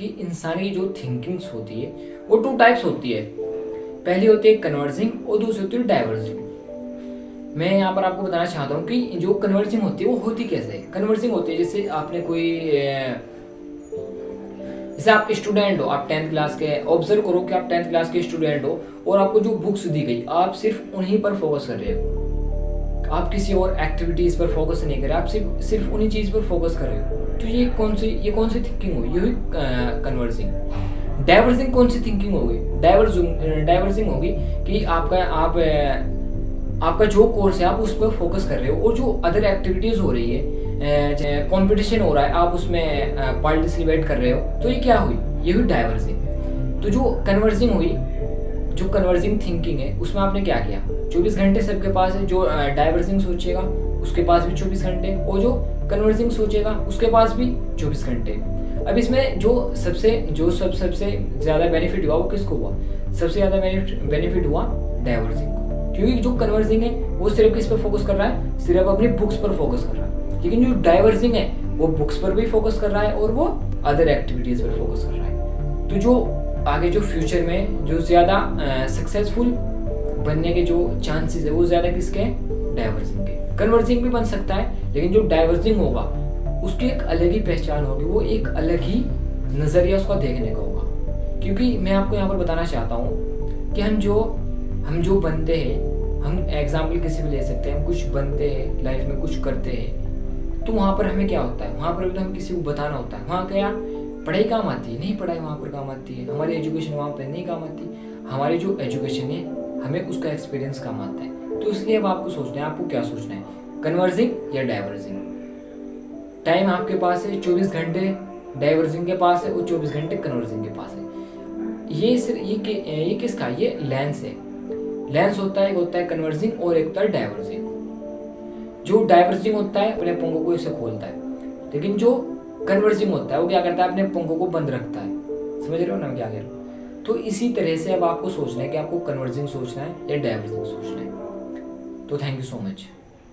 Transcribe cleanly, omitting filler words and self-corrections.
कि इंसान की जो थिंकिंग्स होती है वो 2 टाइप्स होती है। पहली होती है कन्वर्जिंग और दूसरी होती है डाइवर्जिंग। मैं यहाँ पर आपको बताना चाहता हूँ कि जो कन्वर्जिंग होती है वो होती कैसे है। कन्वर्जिंग होती है जैसे आपने जैसे आप स्टूडेंट हो, आप 10th क्लास के, ऑब्जर्व करो कि आप 10th क्लास के स्टूडेंट हो और आपको जो बुक्स दी गई आप सिर्फ उन्हीं पर फोकस कर रहे हो, आप किसी और एक्टिविटीज पर फोकस नहीं कर रहे, आप सिर्फ उन्हीं चीज पर फोकस कर रहे हो। तो ये कौन सी थिंकिंग हुई? ये हुई कन्वर्जिंग। डाइवर्जिंग कौन सी थिंकिंग होगी? डाइवर्जिंग होगी कि आपका जो कोर्स है आप उस पर फोकस कर रहे हो और जो अदर एक्टिविटीज हो रही है, कंपटीशन हो रहा है, आप उसमें पार्टिसिपेट कर रहे हो, तो ये क्या हुई? ये हुई डाइवर्जिंग। तो जो कन्वर्जिंग हुई, जो कन्वर्जिंग थिंकिंग है उसमें आपने क्या किया, 24 घंटे सबके पास है। जो डाइवर्जिंग सोचेगा उसके पास भी 24 घंटे, और जो कन्वर्जिंग सोचेगा उसके पास भी 24 घंटे। अब इसमें जो सबसे ज़्यादा बेनिफिट हुआ वो किसको हुआ? सबसे ज़्यादा बेनिफिट हुआ डाइवर्जिंग को, क्योंकि जो कन्वर्जिंग है वो सिर्फ किस पर फोकस कर रहा है? सिर्फ अपनी बुक्स पर फोकस कर रहा है। लेकिन जो डाइवर्जिंग है वो बुक्स पर भी फोकस कर रहा है और वो अदर एक्टिविटीज़ पर फोकस कर रहा है। तो जो आगे जो फ्यूचर में जो ज़्यादा सक्सेसफुल बनने के जो चांसेस है वो ज़्यादा किसके हैं? डाइवर्जिंग के। कन्वर्जिंग भी बन सकता है, लेकिन जो डाइवर्जिंग होगा उसकी एक अलग ही पहचान होगी, वो एक अलग ही नज़रिया उसका देखने का होगा। क्योंकि मैं आपको यहाँ पर बताना चाहता हूँ कि हम जो बनते हैं, हम एग्जाम्पल किसी भी ले सकते हैं, हम कुछ बनते हैं लाइफ में, कुछ करते हैं, तो वहाँ पर हमें क्या होता है? वहाँ पर भी तो हमें किसी को बताना होता है। वहाँ क्या पढ़ाई काम आती है? नहीं, पढ़ाई वहाँ पर काम आती है। हमारी एजुकेशन वहाँ पर नहीं काम आती। हमारी जो एजुकेशन है हमें उसका एक्सपीरियंस काम आता है। तो इसलिए अब आपको सोचना है, आपको क्या सोचना है, कन्वर्जिंग या डाइवर्जिंग। टाइम आपके पास है 24 घंटे डाइवर्जिंग के पास है और 24 घंटे कन्वर्जिंग के पास है। ये किसका? ये लेंस है। लेंस होता है, एक होता है कन्वर्जिंग और एक होता है डाइवर्जिंग। जो डाइवर्जिंग होता है अपने पंखों को ऐसे खोलता है, लेकिन जो कन्वर्जिंग होता है वो क्या करता है? अपने पंखों को बंद रखता है। समझ रहे हो ना मैं क्या कह रहा हूँ? तो इसी तरह से अब आपको सोचना है कि आपको कन्वर्जिंग सोचना है या डाइवर्जिंग सोचना है। तो थैंक यू सो मच।